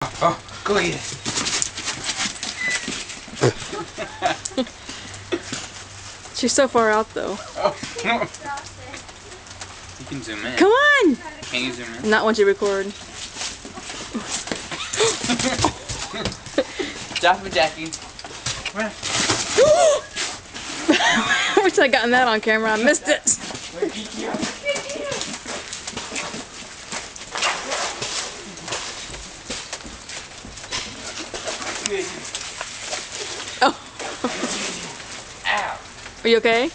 Oh, go ahead. She's so far out though. Oh. You can zoom in. Come on! Can you zoom in? Not once you record. Drop it, Jackie. Come on. I wish I'd gotten that on camera. I missed it. Oh. Ow. Are you okay?